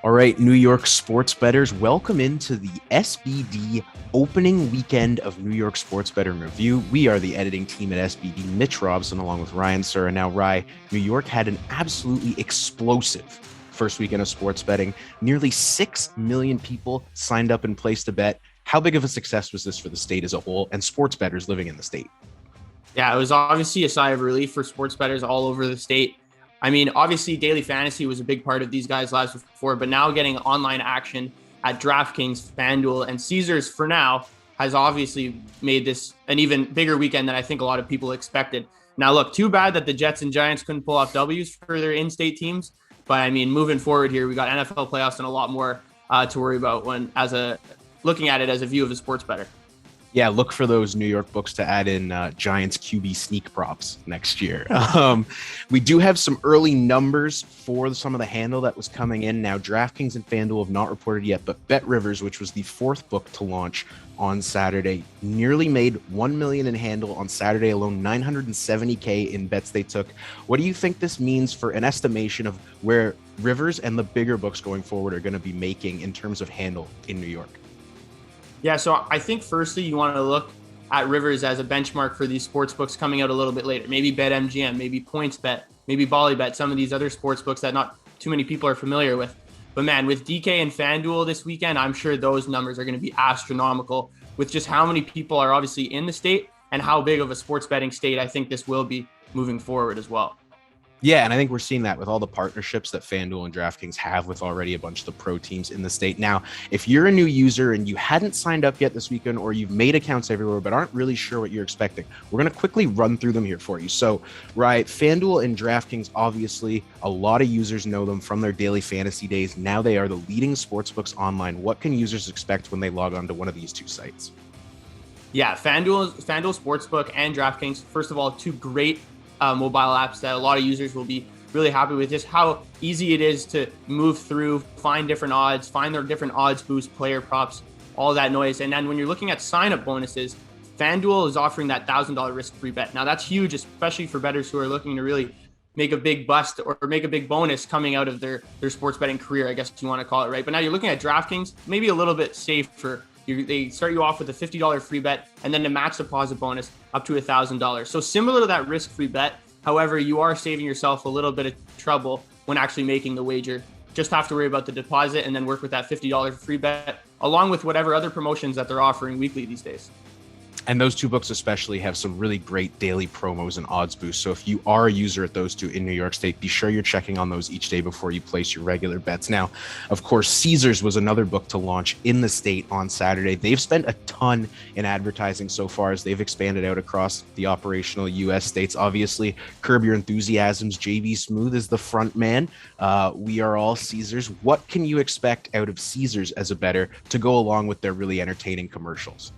All right, New York sports bettors, welcome into the SBD opening weekend of New York Sports Betting Review. We are the editing team at SBD, Mitch, Robson, along with Ryan, Sura. Now, Rye, New York had an absolutely explosive first weekend of sports betting. Nearly 6 million people signed up and placed a bet. How big of a success was this for the state as a whole and sports bettors living in the state? Yeah, it was obviously a sigh of relief for sports bettors all over the state. I mean, obviously, daily fantasy was a big part of these guys' lives before, but now getting online action at DraftKings, FanDuel, and Caesars for now has obviously made this an even bigger weekend than I think a lot of people expected. Now, look, too bad that the Jets and Giants couldn't pull off W's for their in-state teams, but I mean, moving forward here, we got NFL playoffs and a lot more to worry about looking at it as a view of a sports bettor. Yeah, look for those New York books to add in Giants QB sneak props next year. We do have some early numbers for some of the handle that was coming in. Now, DraftKings and FanDuel have not reported yet, but BetRivers, which was the fourth book to launch on Saturday, nearly made $1 million in handle on Saturday alone, $970K in bets they took. What do you think this means for an estimation of where Rivers and the bigger books going forward are going to be making in terms of handle in New York? Yeah, so I think firstly, you want to look at Rivers as a benchmark for these sports books coming out a little bit later. Maybe BetMGM, maybe PointsBet, maybe Ballybet, some of these other sports books that not too many people are familiar with. But man, with DK and FanDuel this weekend, I'm sure those numbers are going to be astronomical with just how many people are obviously in the state and how big of a sports betting state I think this will be moving forward as well. Yeah, and I think we're seeing that with all the partnerships that FanDuel and DraftKings have with already a bunch of the pro teams in the state. Now, if you're a new user and you hadn't signed up yet this weekend, or you've made accounts everywhere but aren't really sure what you're expecting, we're going to quickly run through them here for you. So, right, FanDuel and DraftKings, obviously, a lot of users know them from their daily fantasy days. Now they are the leading sportsbooks online. What can users expect when they log on to one of these two sites? Yeah, FanDuel Sportsbook and DraftKings, first of all, two great mobile apps that a lot of users will be really happy with, just how easy it is to move through, find different odds, find their different odds boost, player props, all that noise. And then when you're looking at sign-up bonuses, FanDuel is offering that $1,000 risk-free bet. Now that's huge, especially for bettors who are looking to really make a big bust or make a big bonus coming out of their sports betting career, I guess you want to call it, right? But now you're looking at DraftKings, maybe a little bit safer. They start you off with a $50 free bet and then the match deposit bonus up to $1,000. So similar to that risk-free bet, however, you are saving yourself a little bit of trouble when actually making the wager. Just have to worry about the deposit and then work with that $50 free bet, along with whatever other promotions that they're offering weekly these days. And those two books especially have some really great daily promos and odds boosts. So if you are a user at those two in New York State, be sure you're checking on those each day before you place your regular bets. Now, of course, Caesars was another book to launch in the state on Saturday. They've spent a ton in advertising so far as they've expanded out across the operational U.S. states. Obviously, Curb Your Enthusiasm's JB Smooth is the front man. We are all Caesars. What can you expect out of Caesars as a bettor to go along with their really entertaining commercials?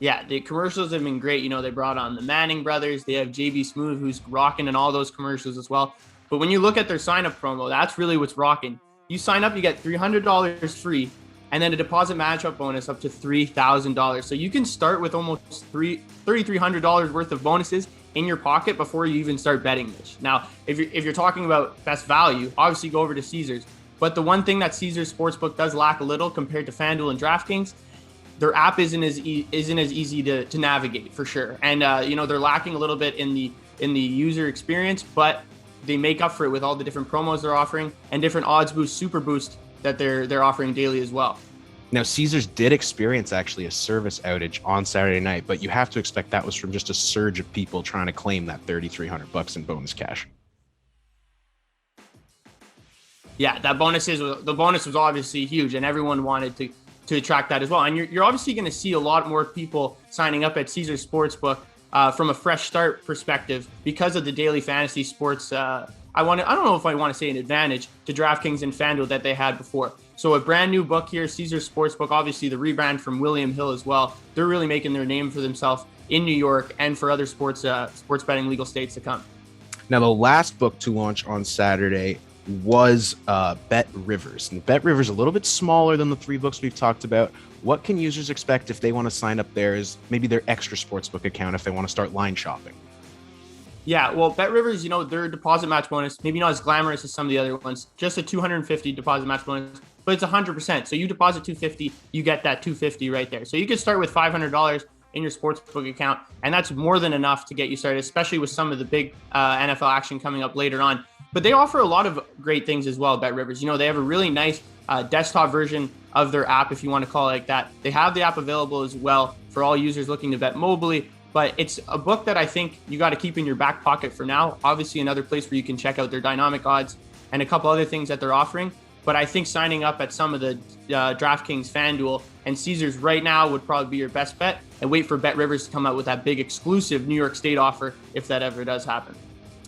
Yeah, the commercials have been great. You know, they brought on the Manning brothers. They have JB Smooth, who's rocking in all those commercials as well. But when you look at their sign-up promo, that's really what's rocking. You sign up, you get $300 free, and then a deposit matchup bonus up to $3,000. So you can start with almost $3,300 worth of bonuses in your pocket before you even start betting this. Now, if you're talking about best value, obviously go over to Caesars. But the one thing that Caesars Sportsbook does lack a little compared to FanDuel and DraftKings, their app isn't as easy to navigate for sure. And they're lacking a little bit in the user experience, but they make up for it with all the different promos they're offering and different odds boost, super boost that they're offering daily as well. Now, Caesars did experience actually a service outage on Saturday night, but you have to expect that was from just a surge of people trying to claim that $3,300 in bonus cash. Yeah, the bonus was obviously huge, and everyone wanted to attract that as well. And you're obviously going to see a lot more people signing up at Caesars Sportsbook from a fresh start perspective because of the daily fantasy sports. I don't know if I want to say an advantage to DraftKings and FanDuel that they had before. So a brand new book here, Caesars Sportsbook, obviously the rebrand from William Hill as well. They're really making their name for themselves in New York and for other sports betting legal states to come. Now, the last book to launch on Saturday was BetRivers. And BetRivers a little bit smaller than the three books we've talked about. What can users expect if they want to sign up there as maybe their extra sportsbook account if they want to start line shopping? Yeah, well, BetRivers, their deposit match bonus, maybe not as glamorous as some of the other ones, just a $250 deposit match bonus, but it's 100%. So you deposit 250, you get that 250 right there. So you can start with $500 in your sportsbook account, and that's more than enough to get you started, especially with some of the big NFL action coming up later on. But they offer a lot of great things as well, BetRivers. They have a really nice desktop version of their app, if you want to call it like that. They have the app available as well for all users looking to bet mobily, but it's a book that I think you got to keep in your back pocket for now. Obviously, another place where you can check out their dynamic odds and a couple other things that they're offering. But I think signing up at some of the DraftKings, FanDuel, and Caesars right now would probably be your best bet, and wait for BetRivers to come out with that big exclusive New York State offer if that ever does happen.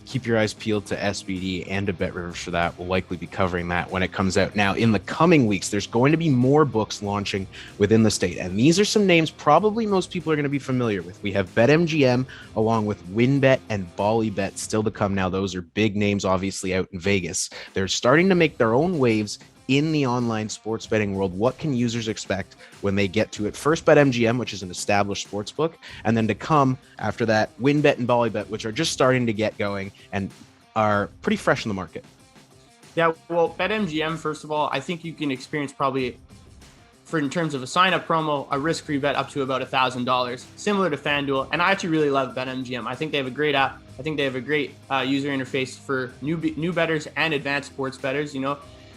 Keep your eyes peeled to SBD and to BetRivers for that. We'll likely be covering that when it comes out. Now, in the coming weeks, there's going to be more books launching within the state. And these are some names probably most people are going to be familiar with. We have BetMGM along with WinBet and BetRiver still to come. Now, those are big names, obviously, out in Vegas. They're starting to make their own waves in the online sports betting world. What can users expect when they get to it? First, BetMGM, which is an established sports book, and then to come after that, WinBet and BetRiver, which are just starting to get going and are pretty fresh in the market. Yeah, well, BetMGM, first of all, I think you can experience probably, in terms of a sign-up promo, a risk-free bet up to about $1,000, similar to FanDuel. And I actually really love BetMGM. I think they have a great app. I think they have a great user interface for new bettors and advanced sports bettors,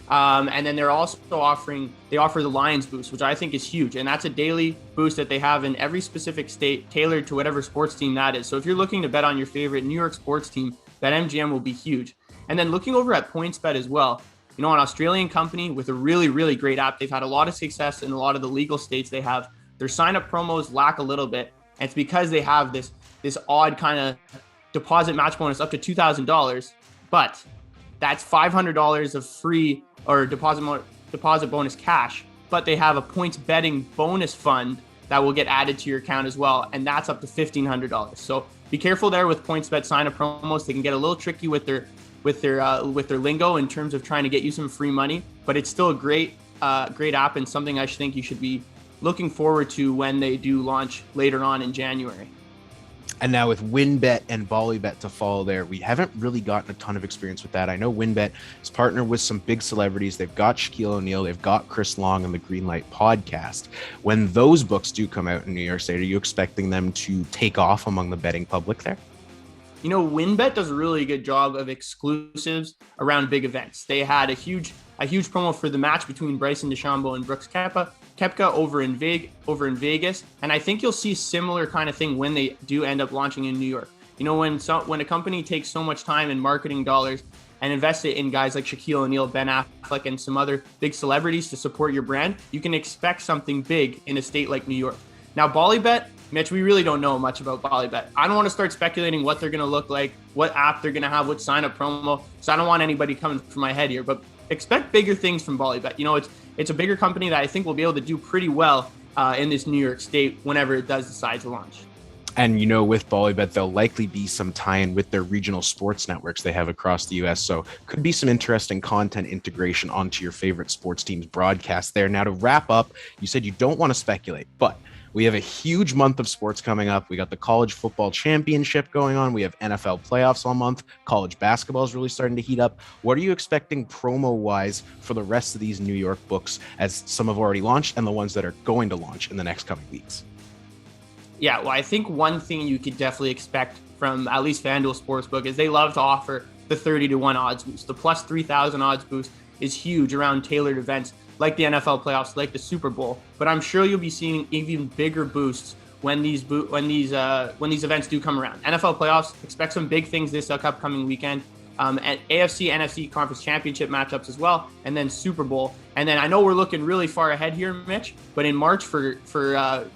and then they're also offer the Lions boost, which I think is huge. And that's a daily boost that they have in every specific state, tailored to whatever sports team that is. So if you're looking to bet on your favorite New York sports team, BetMGM will be huge. And then looking over at PointsBet as well, an Australian company with a really, really great app. They've had a lot of success in a lot of the legal states they have. Their sign-up promos lack a little bit. And it's because they have this odd kind of deposit match bonus up to $2,000. But that's $500 of free or deposit bonus cash, but they have a points betting bonus fund that will get added to your account as well, and that's up to $1,500. So be careful there with PointsBet sign-up promos. They can get a little tricky with their lingo in terms of trying to get you some free money, but it's still a great app and something I think you should be looking forward to when they do launch later on in January. And now with WinBet and BetRiver to follow there, we haven't really gotten a ton of experience with that. I know WinBet is partnered with some big celebrities. They've got Shaquille O'Neal, they've got Chris Long on the Greenlight podcast. When those books do come out in New York State, are you expecting them to take off among the betting public there? WinBet does a really good job of exclusives around big events. They had a huge promo for the match between Bryson DeChambeau and Brooks Koepka over in Vegas, and I think you'll see similar kind of thing when they do end up launching in New York. When a company takes so much time and marketing dollars and invest it in guys like Shaquille O'Neal, Ben Affleck, and some other big celebrities to support your brand, you can expect something big in a state like New York. Now, BetRiver, Mitch, we really don't know much about BetRiver. I don't want to start speculating what they're going to look like, what app they're going to have, what sign-up promo, so I don't want anybody coming from my head here, but expect bigger things from BetRiver. It's a bigger company that I think will be able to do pretty well in this New York State whenever it does decide to launch. And, with BetRiver, there'll likely be some tie-in with their regional sports networks they have across the U.S. So could be some interesting content integration onto your favorite sports team's broadcast there. Now, to wrap up, you said you don't want to speculate, but we have a huge month of sports coming up. We got the college football championship going on. We have NFL playoffs all month. College basketball is really starting to heat up. What are you expecting promo-wise for the rest of these New York books, as some have already launched and the ones that are going to launch in the next coming weeks? Yeah, well, I think one thing you could definitely expect from at least FanDuel Sportsbook is they love to offer the 30-1 odds boost. The plus 3,000 odds boost is huge around tailored events like the NFL playoffs, like the Super Bowl. But I'm sure you'll be seeing even bigger boosts when these events do come around. NFL playoffs, expect some big things this upcoming weekend. At AFC, NFC conference championship matchups as well, and then Super Bowl. And then I know we're looking really far ahead here, Mitch, but in March for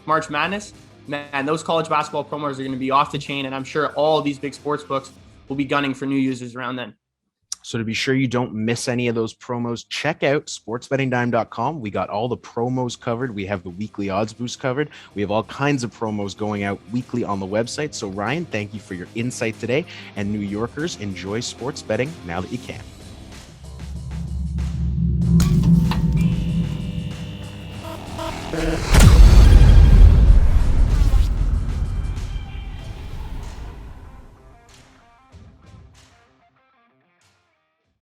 March Madness, man, those college basketball promos are going to be off the chain, and I'm sure all these big sports books will be gunning for new users around then. So to be sure you don't miss any of those promos, check out sportsbettingdime.com. We got all the promos covered. We have the weekly odds boost covered. We have all kinds of promos going out weekly on the website. So Ryan, thank you for your insight today. And New Yorkers, enjoy sports betting now that you can.